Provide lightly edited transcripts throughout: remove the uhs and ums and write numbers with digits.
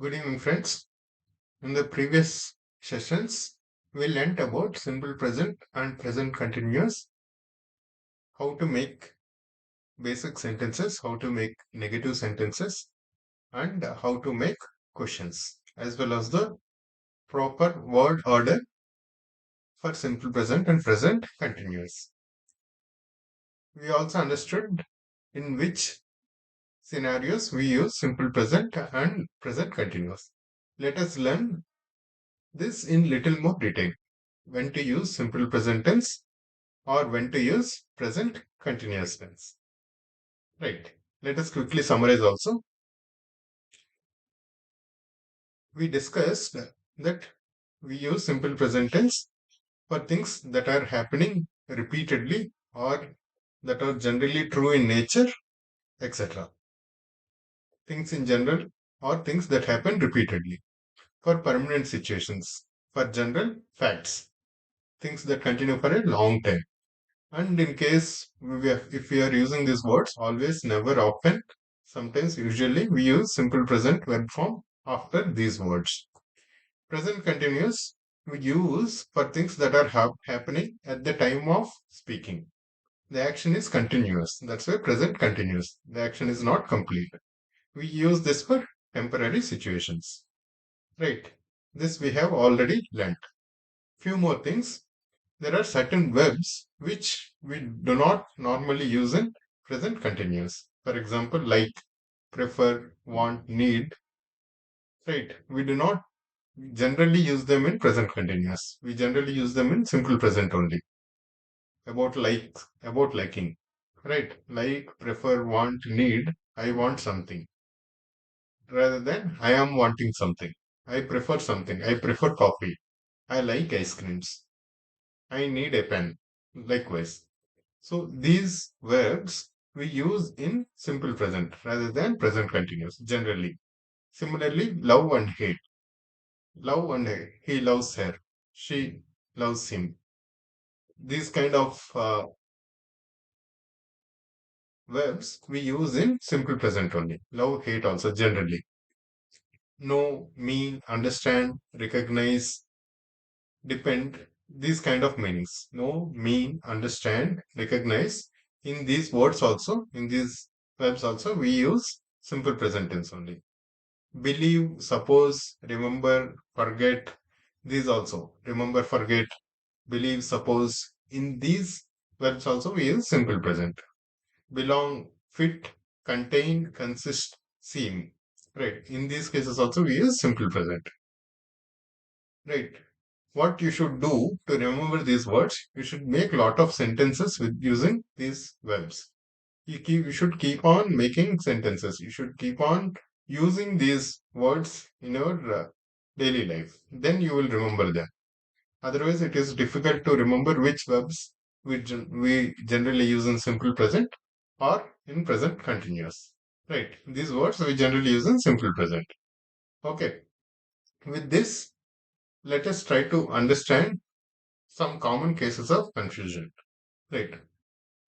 Good evening, friends. In the previous sessions, we learnt about simple present and present continuous, how to make basic sentences, how to make negative sentences, and how to make questions, as well as the proper word order for simple present and present continuous. We also understood in which scenarios we use simple present and present continuous. Let us learn this in little more detail. When to use simple present tense or when to use present continuous tense. Right. Let us quickly summarize also. We discussed that we use simple present tense for things that are happening repeatedly or that are generally true in nature, etc. Things in general or things that happen repeatedly. For permanent situations, for general facts, things that continue for a long time. And in case if we are using these words, always, never, often, sometimes, usually, we use simple present verb form after these words. Present continuous we use for things that are happening at the time of speaking. The action is continuous. That's why present continuous. The action is not complete. We use this for temporary situations. Right. This we have already learnt. Few more things. There are certain verbs which we do not normally use in present continuous. For example, like, prefer, want, need, right? We do not generally use them in present continuous. We generally use them in simple present only. About like, about liking, right? Like, prefer, want, need, I want something. Rather than I am wanting something. I prefer something. I prefer coffee. I like ice creams. I need a pen. Likewise. So these verbs we use in simple present rather than present continuous generally. Similarly, love and hate. Love and hate. He loves her. She loves him. These kind of verbs we use in simple present only. Love, hate also generally. Know, mean, understand, recognize, depend. These kind of meanings. Know, mean, understand, recognize. In these words also, in these verbs also, we use simple present tense only. Believe, suppose, remember, forget. These also. Remember, forget, believe, suppose. In these verbs also we use simple present. Belong, fit, contain, consist, seem. Right. In these cases also we use simple present. Right. What you should do to remember these words, you should make lot of sentences with using these verbs. You should keep on making sentences. You should keep on using these words in your daily life. Then you will remember them. Otherwise, it is difficult to remember which verbs we generally use in simple present or in present continuous. Right. These words we generally use in simple present. Okay. With this, let us try to understand some common cases of confusion. Right.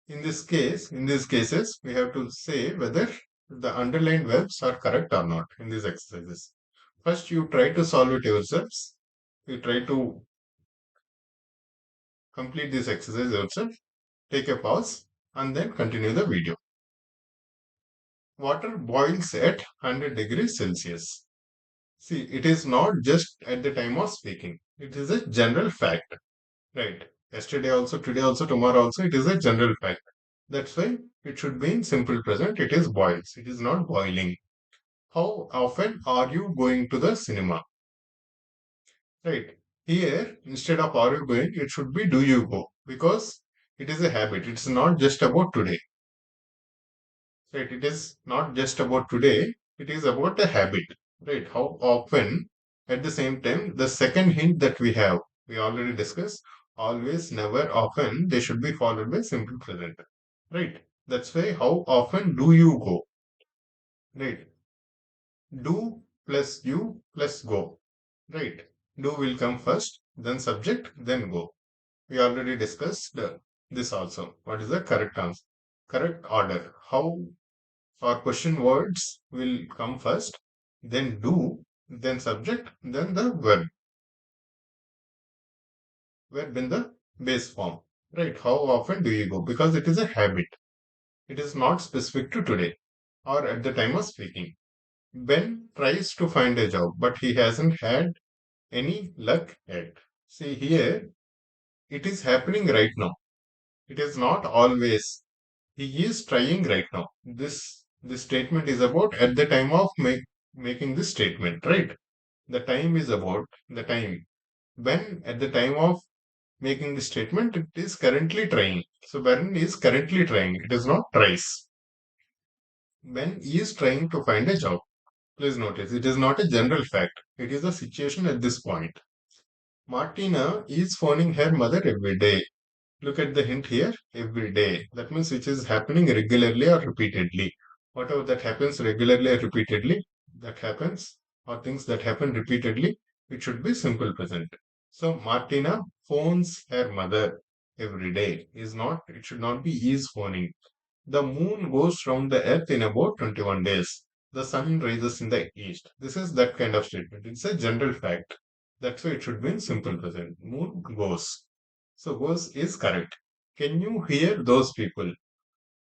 In these cases, we have to say whether the underlined verbs are correct or not in these exercises. First, you try to solve it yourselves. You try to complete this exercise yourself. Take a pause and then continue the video. Water boils at 100 degrees Celsius. See, it is not just at the time of speaking. It is a general fact, right? Yesterday also, today also, tomorrow also, it is a general fact. That's why it should be in simple present. It is boils. It is not boiling. How often are you going to the cinema? Right. Here, instead of are you going, it should be do you go because it is a habit. It's not just about today. Right. It is not just about today. It is about a habit. Right. How often, at the same time, the second hint that we have, we already discussed, always, never, often, they should be followed by simple present. Right. That's why how often do you go? Right. Do plus you plus go. Right. Do will come first, then subject, then go. We already discussed this also. What is the correct answer? Correct order. How our question words will come first, then do, then subject, then the verb in the base form. Right? How often do you go? Because it is a habit. It is not specific to today or at the time of speaking. Ben tries to find a job, but he hasn't had any luck yet. See here, it is happening right now. It is not always. He is trying right now. This statement is about at the time of making this statement, right? The time is about the time. When at the time of making the statement, it is currently trying. So when is currently trying, it is not tries. When he is trying to find a job. Please notice, it is not a general fact. It is a situation at this point. Martina is phoning her mother every day. Look at the hint here, every day. That means which is happening regularly or repeatedly. Whatever that happens regularly or repeatedly, that happens, or things that happen repeatedly, it should be simple present. So Martina phones her mother every day. Is not, it should not be is phoning. The moon goes round the earth in about 21 days. The sun rises in the east. This is that kind of statement. It's a general fact. That's why it should be in simple present. Moon goes. So goes is correct. Can you hear those people?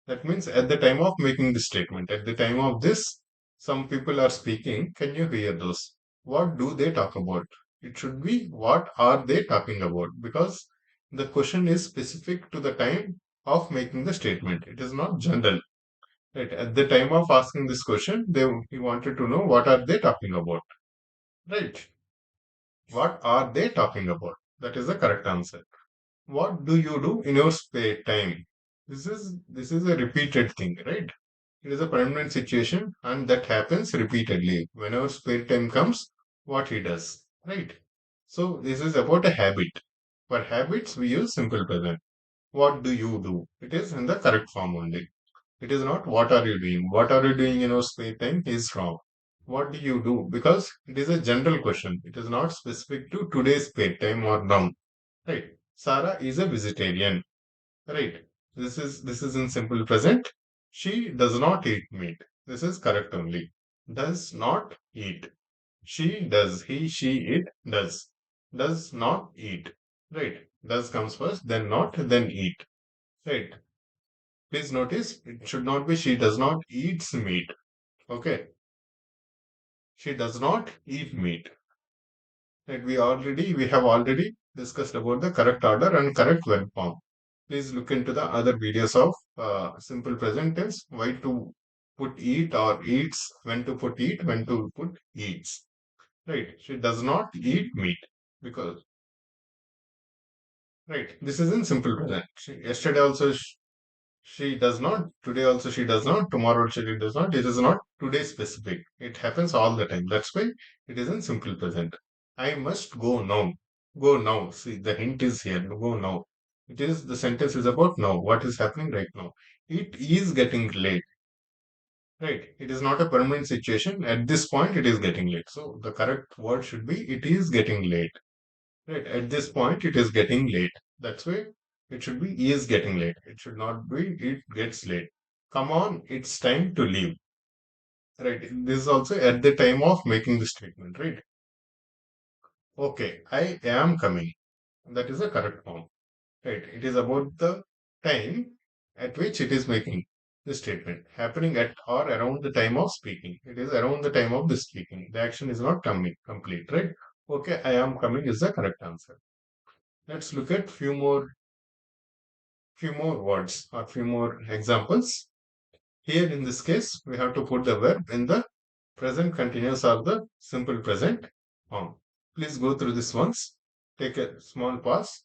That means at the time of making this statement, at the time of this, some people are speaking. Can you hear those? What do they talk about? It should be what are they talking about? Because the question is specific to the time of making the statement. It is not general. Right. At the time of asking this question, he wanted to know what are they talking about. Right. What are they talking about? That is the correct answer. What do you do in your spare time? This is a repeated thing, right? It is a permanent situation and that happens repeatedly. Whenever spare time comes, what he does, right? So this is about a habit. For habits, we use simple present. What do you do? It is in the correct form only. It is not what are you doing? What are you doing in your spare time is wrong. What do you do? Because it is a general question. It is not specific to today's spare time or now. Right. Sarah is a vegetarian. Right. This is in simple present. She does not eat meat. This is correct only. Does not eat. She does. He, she, it does. Does not eat. Right. Does comes first, then not, then eat. Right. Please notice it should not be she does not eats meat. Okay. She does not eat meat. Right. We have already discussed about the correct order and correct verb form. Please look into the other videos of simple present tense, why to put eat or eats, when to put eat, when to put eats. Right. She does not eat meat because, right. This is in simple present. Yesterday also she does not, today also she does not, tomorrow she does not. It is not today specific. It happens all the time. That's why it is in simple present. I must go now. Go now. See, the hint is here. Go now. It is the sentence is about now. What is happening right now? It is getting late. Right. It is not a permanent situation. At this point, it is getting late. So the correct word should be it is getting late. Right. At this point, it is getting late. That's why it should be is getting late. It should not be it gets late. Come on, it's time to leave. Right. This is also at the time of making the statement. Right. Okay. I am coming. That is the correct form. Right. It is about the time at which it is making the statement happening at or around the time of speaking. It is around the time of the speaking. The action is not coming complete. Right. Okay. I am coming is the correct answer. Let's look at few more words or few more examples. Here in this case, we have to put the verb in the present continuous or the simple present form. Please go through this once. Take a small pause,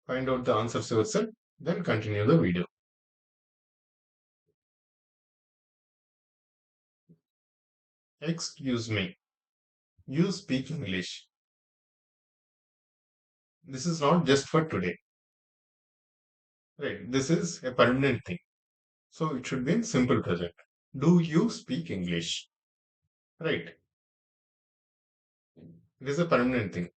find out the answers yourself, then continue the video. Excuse me, you speak English. This is not just for today, right? This is a permanent thing. So it should be in simple present. Do you speak English? Right. It is a permanent thing.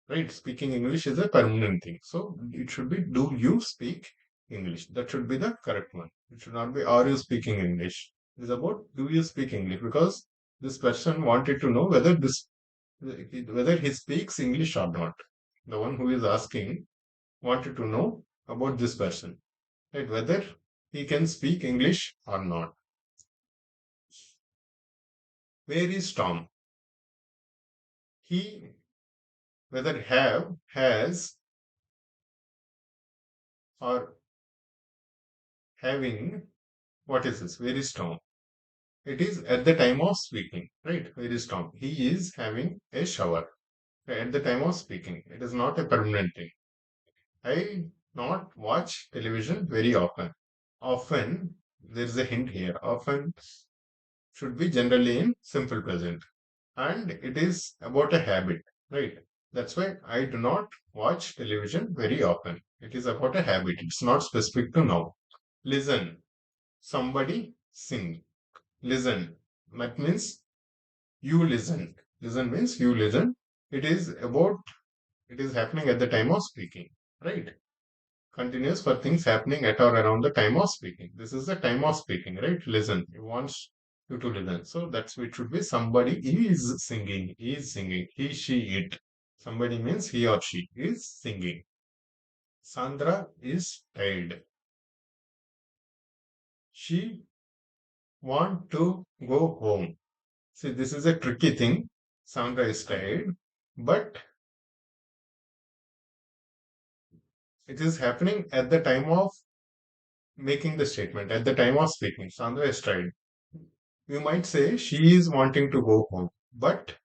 Right? Speaking English is a permanent thing. So it should be do you speak English? That should be the correct one. It should not be are you speaking English? It is about do you speak English because This person wanted to know whether he speaks English or not. The one who is asking wanted to know about this person, right? Whether he can speak English or not. Where is Tom? He whether have, has, or having. What is this? Where is Tom? It is at the time of speaking, right? Where is Tom? He is having a shower at the time of speaking. It is not a permanent thing. I not watch television very often. Often, there is a hint here. Often should be generally in simple present. And it is about a habit, right? That's why I do not watch television very often. It is about a habit. It's not specific to now. Listen. Somebody sing. Listen. That means you listen. Listen means you listen. It is about, it is happening at the time of speaking, right? Continuous for things happening at or around the time of speaking. This is the time of speaking, right? Listen. He wants you to listen. So that's it should be somebody is singing, he, she, it. Somebody means he or she is singing. Sandra is tired. She want to go home. See, this is a tricky thing. Sandra is tired, but it is happening at the time of making the statement, at the time of speaking. Sandra is tired. You might say she is wanting to go home, but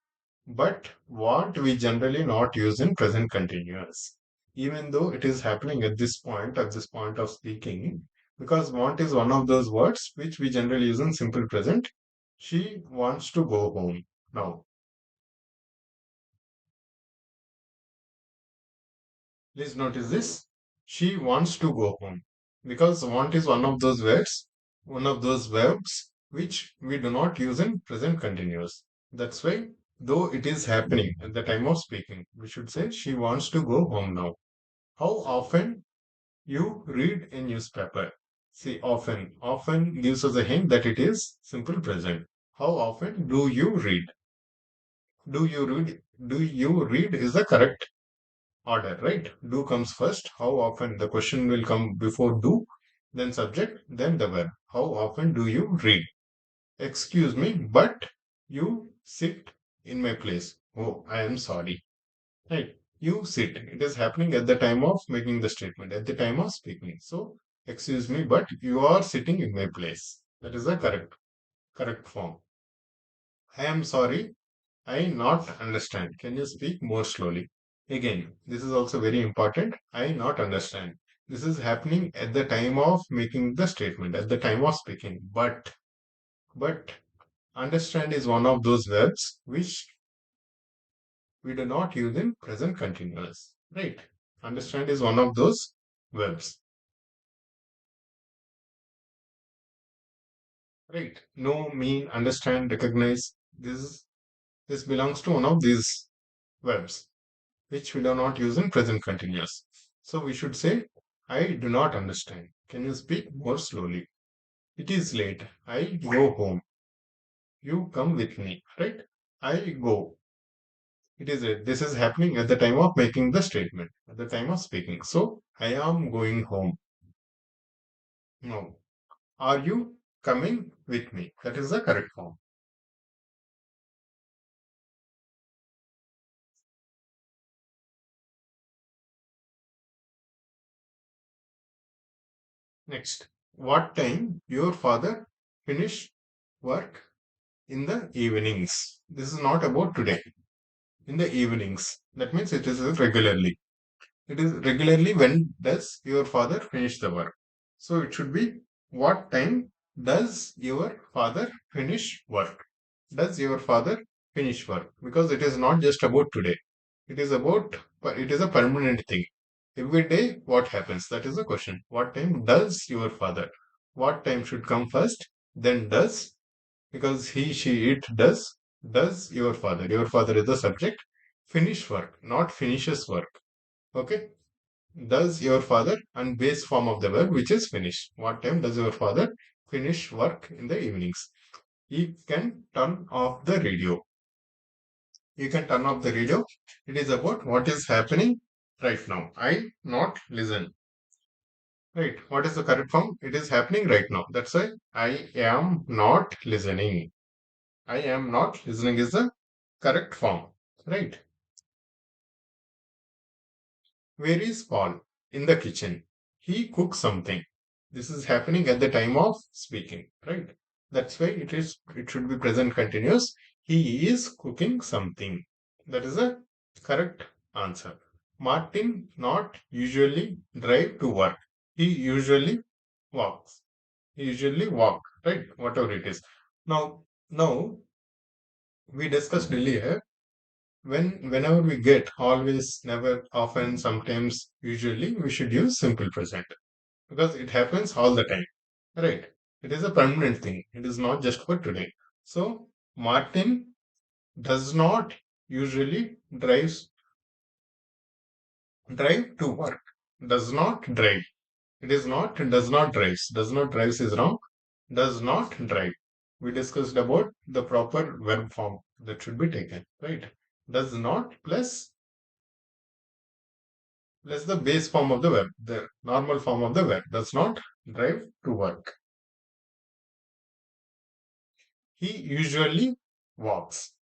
want we generally not use in present continuous, even though it is happening at this point of speaking, because want is one of those words which we generally use in simple present. She wants to go home now. Please notice this. She wants to go home because want is one of those words, one of those verbs which we do not use in present continuous. That's why, though it is happening at the time of speaking, we should say she wants to go home now. How often you read a newspaper? See, often. Often gives us a hint that it is simple present. How often do you read? Do you read? Do you read is the correct order, right? Do comes first. How often? The question will come before do, then subject, then the verb. How often do you read? Excuse me, but you sit in my place. Oh, I am sorry. Right? You sit. It is happening at the time of making the statement, at the time of speaking. So, excuse me, but you are sitting in my place. That is the correct form. I am sorry, I not understand. Can you speak more slowly? Again, this is also very important. I not understand. This is happening at the time of making the statement, at the time of speaking. But understand is one of those verbs which we do not use in present continuous. Right? Understand is one of those verbs. Right? Know, mean, understand, recognize. This belongs to one of these verbs, which we do not use in present continuous. So we should say, I do not understand. Can you speak more slowly? It is late. I go home. You come with me, right? I go. It is late. This is happening at the time of making the statement, at the time of speaking. So I am going home. No. Are you coming with me? That is the correct form. Next. What time your father finish work in the evenings? This is not about today. In the evenings. That means it is regularly. It is regularly when does your father finish the work? So it should be what time does your father finish work? Does your father finish work? Because it is not just about today. It is about, it is a permanent thing. Every day, what happens? That is the question. What time does your father? What time should come first? Then does, because he, she, it does your father. Your father is the subject. Finish work, not finishes work. Okay. Does your father and base form of the verb which is finish. What time does your father finish work in the evenings? You can turn off the radio. You can turn off the radio. It is about what is happening right now. I not listen. Right. What is the correct form? It is happening right now. That's why I am not listening. I am not listening is the correct form. Right. Where is Paul? In the kitchen. He cooks something. This is happening at the time of speaking. Right. That's why it should be present continuous. He is cooking something. That is the correct answer. Martin not usually drive to work. He usually walks. He usually walk, right? Whatever it is. Now we discussed earlier whenever we get always, never, often, sometimes, usually, we should use simple present because it happens all the time, right? It is a permanent thing. It is not just for today. So Martin does not usually drive to work. Does not drive. It is not does not drives. Does not drives is wrong. Does not drive. We discussed about the proper verb form that should be taken, right? Does not plus the base form of the verb, the normal form of the verb. Does not drive to work. He usually walks.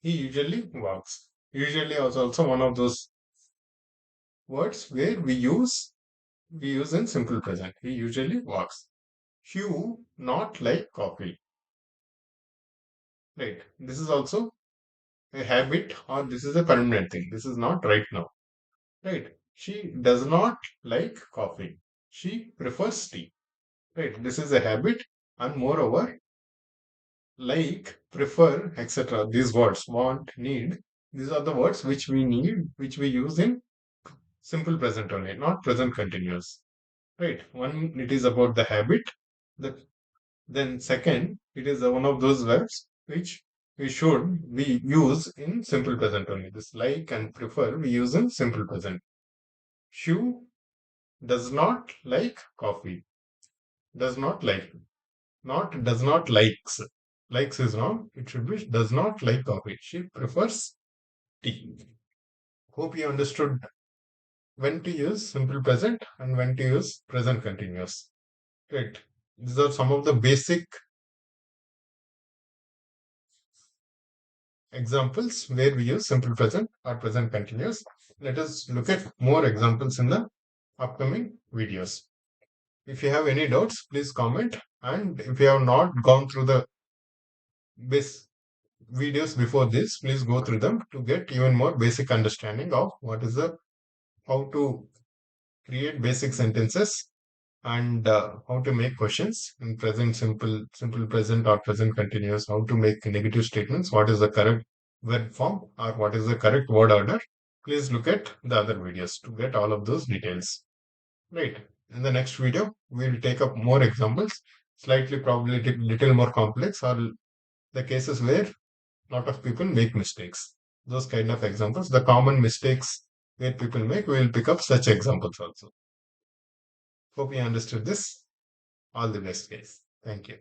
He usually walks. Usually is also one of those words where we use in simple present. He usually walks. Hugh not like coffee. Right. This is also a habit or this is a permanent thing. This is not right now. Right. She does not like coffee. She prefers tea. Right. This is a habit and moreover, like, prefer, etc. These words, want, need, these are the words which we need, which we use in simple present only, not present continuous. Right. One, it is about the habit. That then second, it is one of those verbs which we use in simple present only. This like and prefer we use in simple present. Shu does not like coffee. Does not like. Not does not likes. Likes is wrong. It should be does not like coffee. She prefers tea. Hope you understood when to use simple present and when to use present continuous. Right. These are some of the basic examples where we use simple present or present continuous. Let us look at more examples in the upcoming videos. If you have any doubts, please comment. And if you have not gone through the base videos before this, please go through them to get even more basic understanding of how to create basic sentences and how to make questions in present simple, simple present or present continuous, how to make negative statements, what is the correct verb form or what is the correct word order. Please look at the other videos to get all of those details. Right. In the next video, we will take up more examples, slightly probably little more complex or the cases where a lot of people make mistakes. Those kind of examples, the common mistakes where people make, we will pick up such examples also. Hope you understood this. All the best, guys. Thank you.